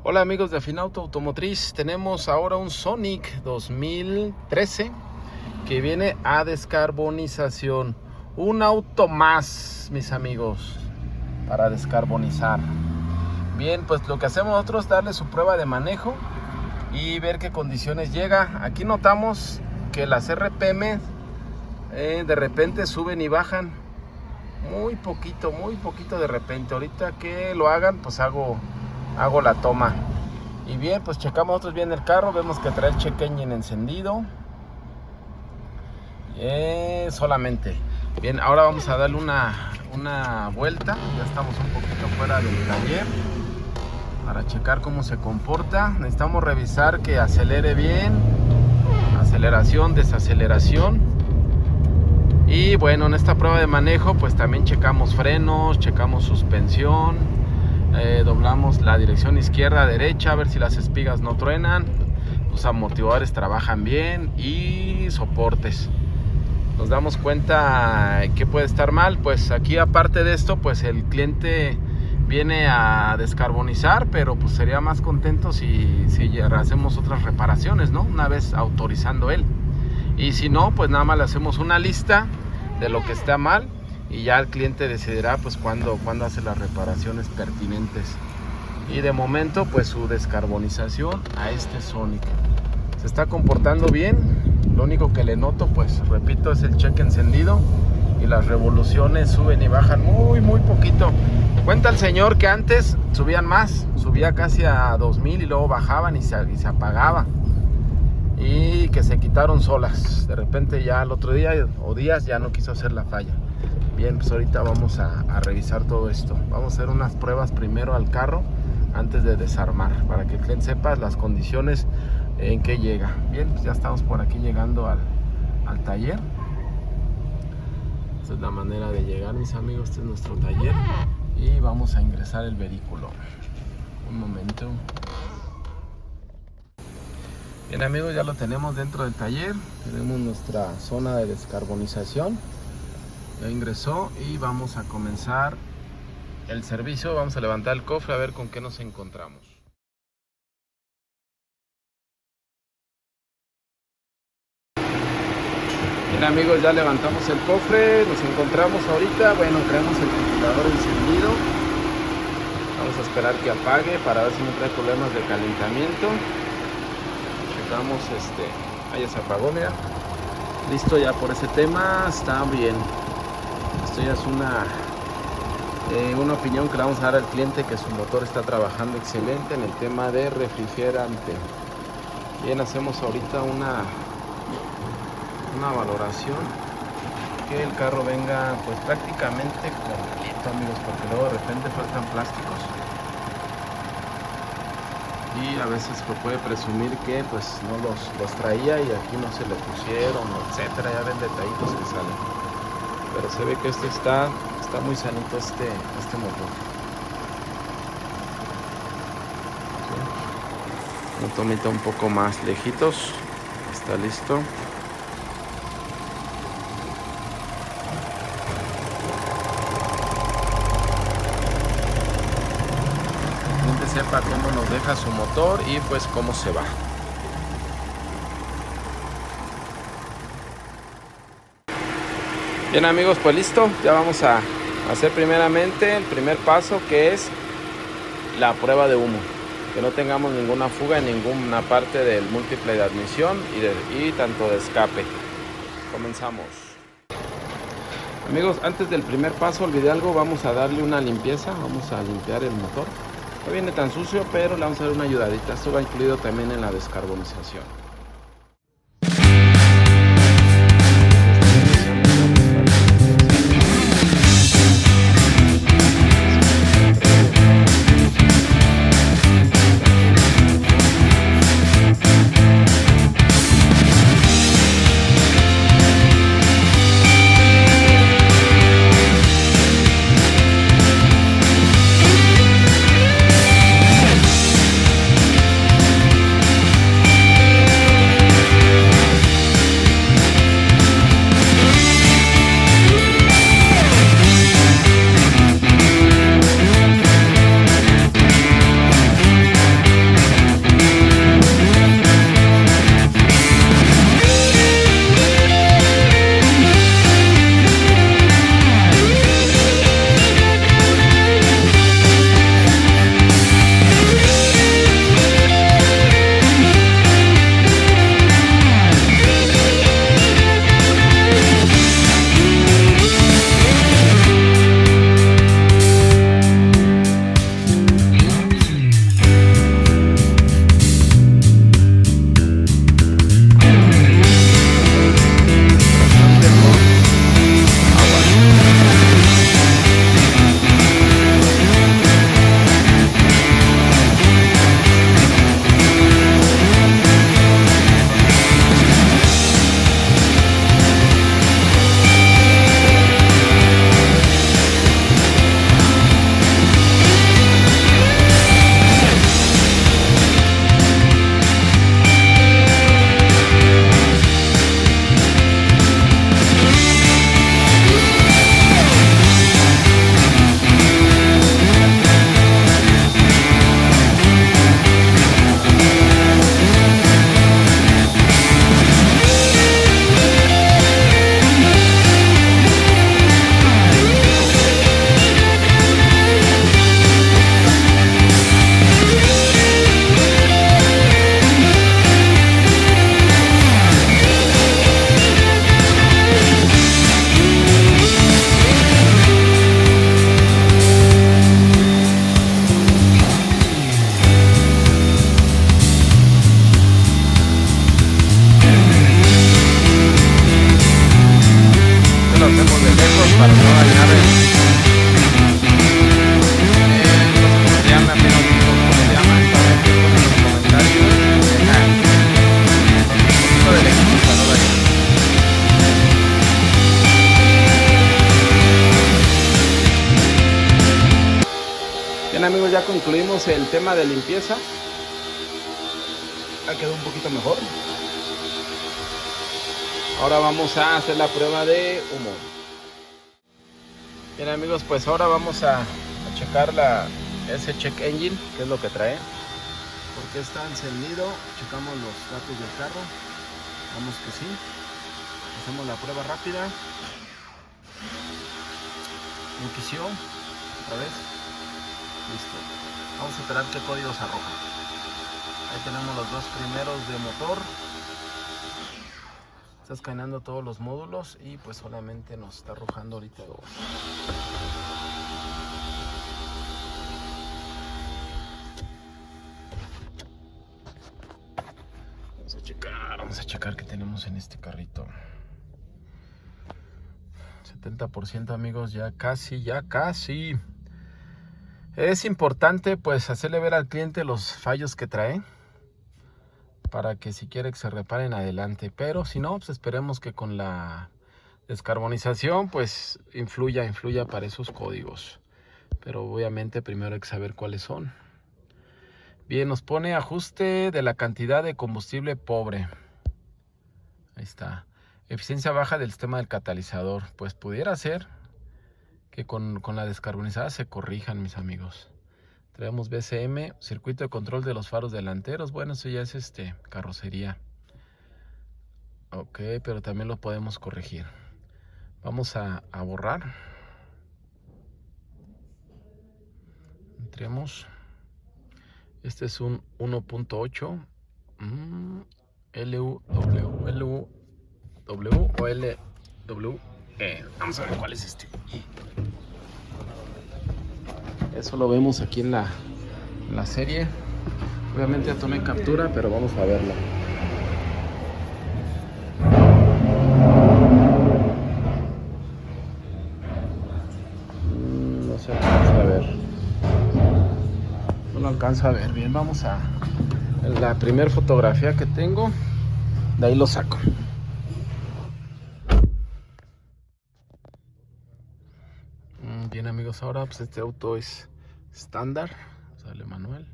Hola amigos de Afinauto Automotriz, tenemos ahora un Sonic 2013 que viene a descarbonización. Un auto más, mis amigos, para descarbonizar. Bien, pues lo que hacemos nosotros es darle su prueba de manejo y ver qué condiciones llega. Aquí notamos que las RPM de repente suben y bajan. Muy poquito de repente. Ahorita que lo hagan, pues hago la toma. Y bien, pues checamos nosotros bien el carro. Vemos que trae el check engine encendido solamente. Bien, ahora vamos a darle una vuelta. Ya estamos un poquito fuera del taller para checar cómo se comporta. Necesitamos revisar que acelere bien, aceleración, desaceleración. Y bueno, en esta prueba de manejo pues también checamos frenos, checamos suspensión, doblamos la dirección izquierda, derecha, a ver si las espigas no truenan, los amortiguadores trabajan bien y soportes. Nos damos cuenta que puede estar mal, pues aquí aparte de esto pues el cliente viene a descarbonizar, pero pues sería más contento si hacemos otras reparaciones, ¿no? Una vez autorizando él. Y si no, pues nada más le hacemos una lista de lo que está mal y ya el cliente decidirá pues cuándo hace las reparaciones pertinentes. Y de momento pues su descarbonización a este Sonic. Se está comportando bien. Lo único que le noto, pues repito, es el cheque encendido y las revoluciones suben y bajan muy poquito. Cuenta el señor que antes subían más, subía casi a 2000 y luego bajaban y se apagaba. Y que se quitaron solas. De repente ya el otro día o días ya no quiso hacer la falla. Bien, pues ahorita vamos a revisar todo esto. Vamos a hacer unas pruebas primero al carro antes de desarmar, para que el cliente sepa las condiciones en que llega. Bien, pues ya estamos por aquí llegando al taller. Esta es la manera de llegar, mis amigos. Este es nuestro taller y vamos a ingresar el vehículo. Un momento. Bien amigos, ya lo tenemos dentro del taller. Tenemos nuestra zona de descarbonización. Ya ingresó y vamos a comenzar el servicio. Vamos a levantar el cofre a ver con qué nos encontramos. Bien amigos, ya levantamos el cofre. Nos encontramos ahorita, bueno, traemos el ventilador encendido. Vamos a esperar que apague para ver si no trae problemas de calentamiento. Ahí se apagó, mira. Listo ya por ese tema, está bien. Esto ya es una opinión que le vamos a dar al cliente, que su motor está trabajando excelente en el tema de refrigerante. Bien, hacemos ahorita una valoración, que el carro venga pues prácticamente completo, amigos, porque luego de repente faltan plásticos. Y a veces pues puede presumir que pues no los traía y aquí no se le pusieron, etcétera. Ya ven detallitos que salen, pero se ve que está muy sanito este motor. ¿Sí? Una tomita un poco más lejitos. Está listo. Sepa cómo nos deja su motor y pues cómo se va. Bien amigos, pues listo, ya vamos a hacer primeramente el primer paso, que es la prueba de humo, que no tengamos ninguna fuga en ninguna parte del múltiple de admisión y tanto de escape. Comenzamos. Amigos, antes del primer paso olvidé algo. Vamos a darle una limpieza, vamos a limpiar el motor. No viene tan sucio, pero le vamos a dar una ayudadita. Esto va incluido también en la descarbonización. amigos, ya concluimos el tema de limpieza. Ya quedó un poquito mejor. Ahora vamos a hacer la prueba de humo. Bien amigos, pues ahora vamos a checar ese check engine, que es lo que trae. Porque está encendido. Checamos los datos del carro. Vamos que sí. Hacemos la prueba rápida. Inició. Otra vez. Listo. Vamos a esperar qué códigos arroja. Ahí tenemos los dos primeros de motor. Está escaneando todos los módulos y pues solamente nos está arrojando ahorita dos. Vamos a checar qué tenemos en este carrito. 70% amigos, ya casi. Es importante pues hacerle ver al cliente los fallos que trae, para que si quiere que se reparen adelante, pero si no, pues esperemos que con la descarbonización pues influya para esos códigos, pero obviamente primero hay que saber cuáles son. Bien, nos pone ajuste de la cantidad de combustible pobre. Ahí está. Eficiencia baja del sistema del catalizador. Pues pudiera ser que con la descarbonizada se corrijan, mis amigos. Traemos BCM, circuito de control de los faros delanteros. Bueno, eso ya es carrocería. Ok, pero también lo podemos corregir. Vamos a borrar. Entremos. Este es un 1.8. LUW o LWE. Vamos a ver cuál es este. Eso lo vemos aquí en la serie. Obviamente ya tomé captura, pero vamos a verlo. No se alcanza a ver. No lo alcanzo a ver bien. Vamos a la primera fotografía que tengo. De ahí lo saco. Bien amigos, ahora pues este auto es estándar. Sale manual.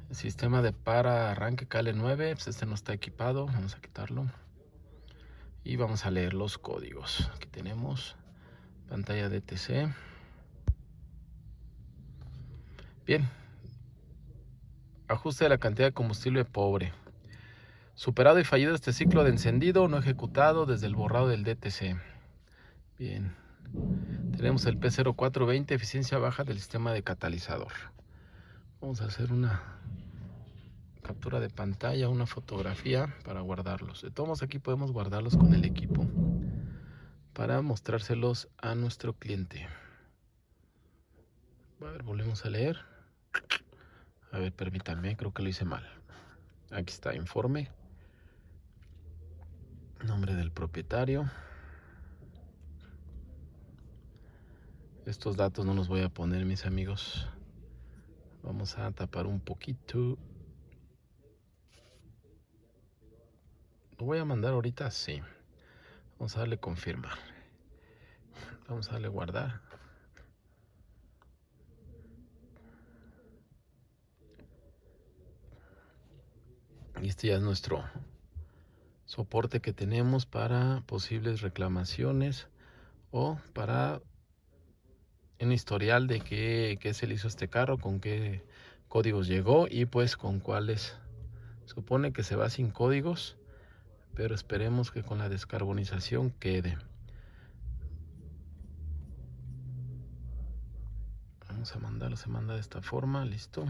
El sistema de para arranque KL9, pues este no está equipado. Vamos a quitarlo. Y vamos a leer los códigos. Aquí tenemos pantalla DTC. Bien. Ajuste de la cantidad de combustible pobre. Superado y fallido este ciclo de encendido, no ejecutado desde el borrado del DTC. Bien. Tenemos el P0420, eficiencia baja del sistema de catalizador. Vamos a hacer una captura de pantalla, una fotografía para guardarlos. De todos modos, aquí podemos guardarlos con el equipo para mostrárselos a nuestro cliente. A ver, volvemos a leer. A ver, permítanme, creo que lo hice mal. Aquí está, informe. Nombre del propietario. Estos datos no los voy a poner, mis amigos. Vamos a tapar un poquito. Lo voy a mandar ahorita, sí. Vamos a darle confirmar. Vamos a darle guardar. Y este ya es nuestro soporte que tenemos para posibles reclamaciones o para un historial de qué se le hizo a este carro, con qué códigos llegó y pues con cuáles. Supone que se va sin códigos, pero esperemos que con la descarbonización quede. Vamos a mandarlo, se manda de esta forma, listo.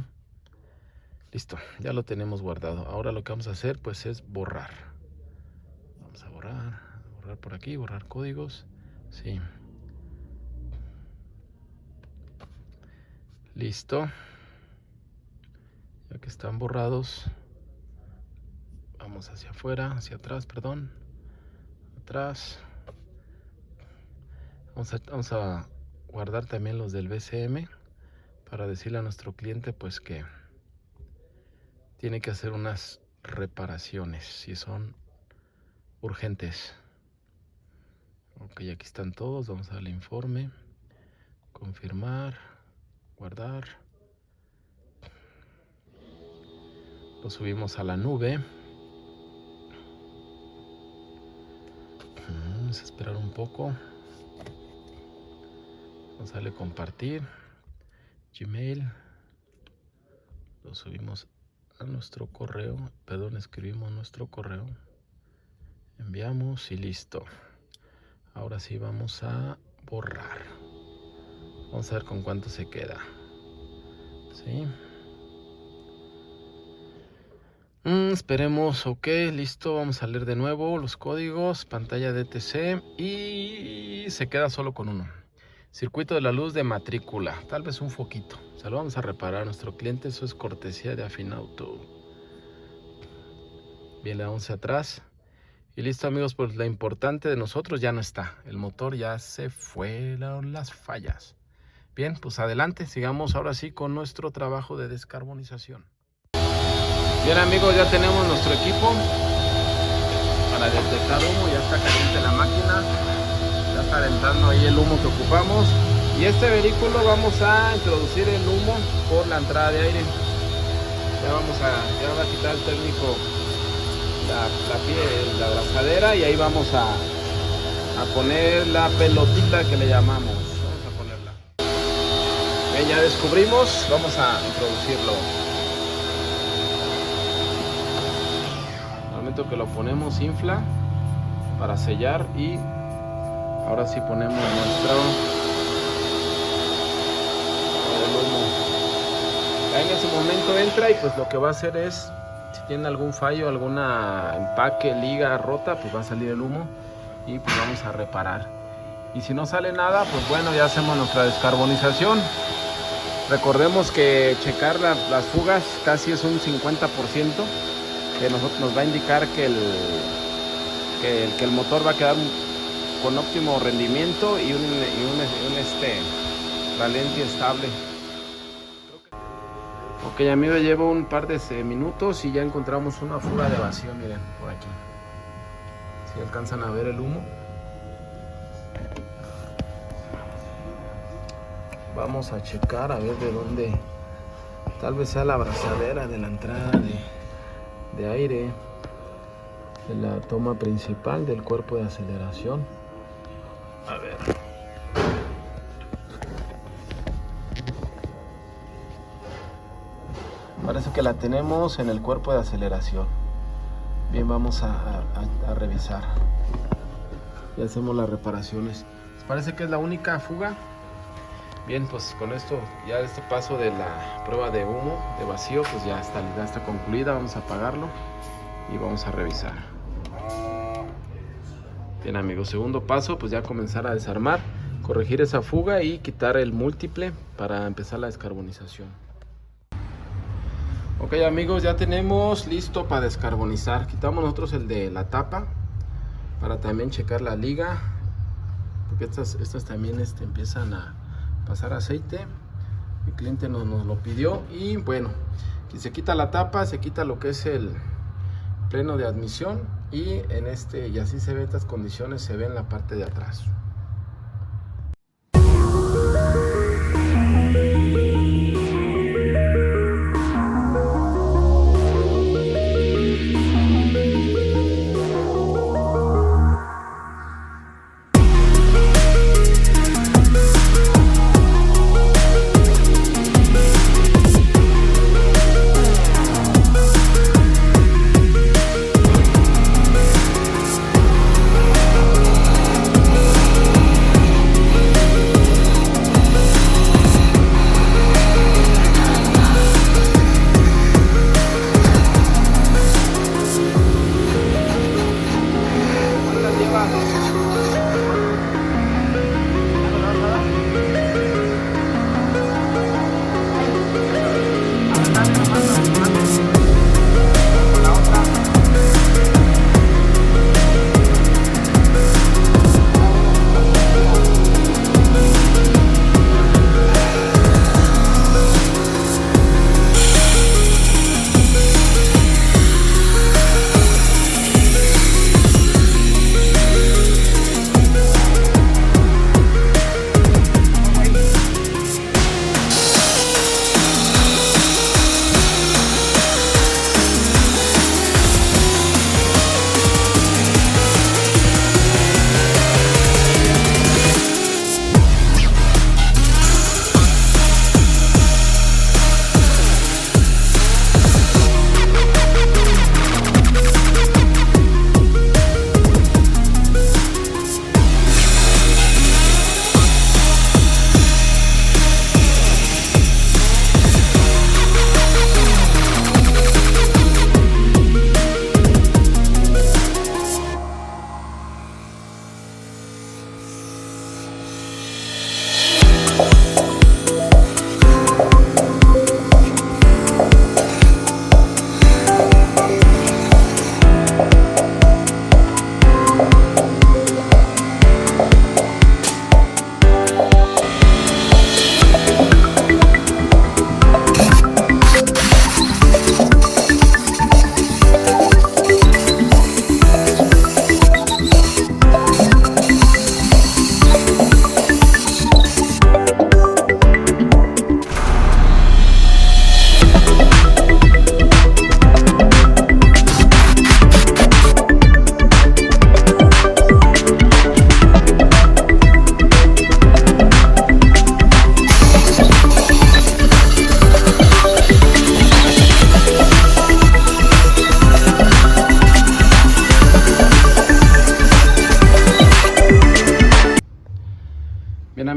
Listo, ya lo tenemos guardado. Ahora lo que vamos a hacer pues es borrar. Vamos a borrar por aquí, borrar códigos. Sí. Listo. Ya que están borrados, vamos hacia afuera, hacia atrás, perdón. Atrás. Vamos a guardar también los del BCM para decirle a nuestro cliente pues que tiene que hacer unas reparaciones si son urgentes. Ok, aquí están todos. Vamos a darle informe, confirmar, guardar. Lo subimos a la nube. Vamos a esperar un poco. Vamos a darle compartir. Gmail. Lo subimos a nuestro correo. Perdón, escribimos nuestro correo. Enviamos y listo. Ahora sí vamos a borrar. Vamos a ver con cuánto se queda. ¿Sí? Esperemos. Ok, listo. Vamos a leer de nuevo los códigos. Pantalla DTC. Y se queda solo con uno. Circuito de la luz de matrícula. Tal vez un foquito. Se lo vamos a reparar a nuestro cliente. Eso es cortesía de Afinauto. Bien, le damos hacia atrás. Y listo, amigos, pues lo importante de nosotros ya no está. El motor ya se fueron las fallas. Bien, pues adelante. Sigamos ahora sí con nuestro trabajo de descarbonización. Bien, amigos, ya tenemos nuestro equipo para detectar humo. Ya está caliente la máquina. Ya está aventando ahí el humo que ocupamos. Y este vehículo vamos a introducir el humo por la entrada de aire. Ya va a quitar el técnico la abrazadera y ahí vamos a poner la pelotita que le llamamos. Vamos a ponerla. Bien, ya descubrimos. Vamos a introducirlo. Al momento que lo ponemos infla para sellar y ahora sí ponemos nuestro humo. En ese momento entra y pues lo que va a hacer es, si tiene algún fallo, alguna empaque, liga rota, pues va a salir el humo y pues vamos a reparar. Y si no sale nada, pues bueno, ya hacemos nuestra descarbonización. Recordemos que checar las fugas casi es un 50%, que nos va a indicar que el motor va a quedar con óptimo rendimiento y un ralentí estable. Ok, amigo, llevo un par de minutos y ya encontramos una fuga de vacío, miren, por aquí. Si alcanzan a ver el humo. Vamos a checar a ver de dónde. Tal vez sea la abrazadera de la entrada de aire, de la toma principal del cuerpo de aceleración. A ver. Parece que la tenemos en el cuerpo de aceleración. Bien, vamos a revisar. Y hacemos las reparaciones. ¿Les parece que es la única fuga? Bien, pues con esto, ya este paso de la prueba de humo, de vacío, pues ya está concluida. Vamos a apagarlo y vamos a revisar. Bien, amigos, segundo paso, pues ya comenzar a desarmar, corregir esa fuga y quitar el múltiple para empezar la descarbonización. Ok, amigos, ya tenemos listo para descarbonizar. Quitamos nosotros el de la tapa para también checar la liga, porque estas también empiezan a pasar aceite. El cliente nos lo pidió y bueno, se quita la tapa, se quita lo que es el freno de admisión y y así se ve, estas condiciones se ve en la parte de atrás.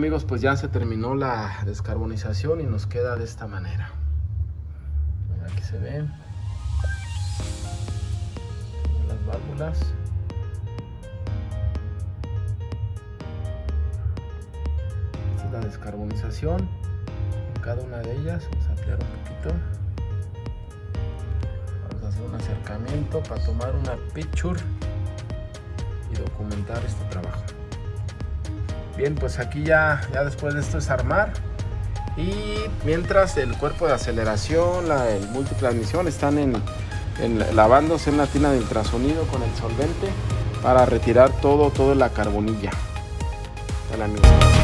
amigos, pues ya se terminó la descarbonización y nos queda de esta manera. Aquí se ven las válvulas. Esta es la descarbonización en cada una de ellas. Vamos a ampliar un poquito. Vamos a hacer un acercamiento para tomar una picture y documentar este trabajo. Bien, pues aquí ya después de esto es armar, y mientras el cuerpo de aceleración, el multitransmisión están lavándose en la tina de ultrasonido con el solvente para retirar toda la carbonilla de la misma.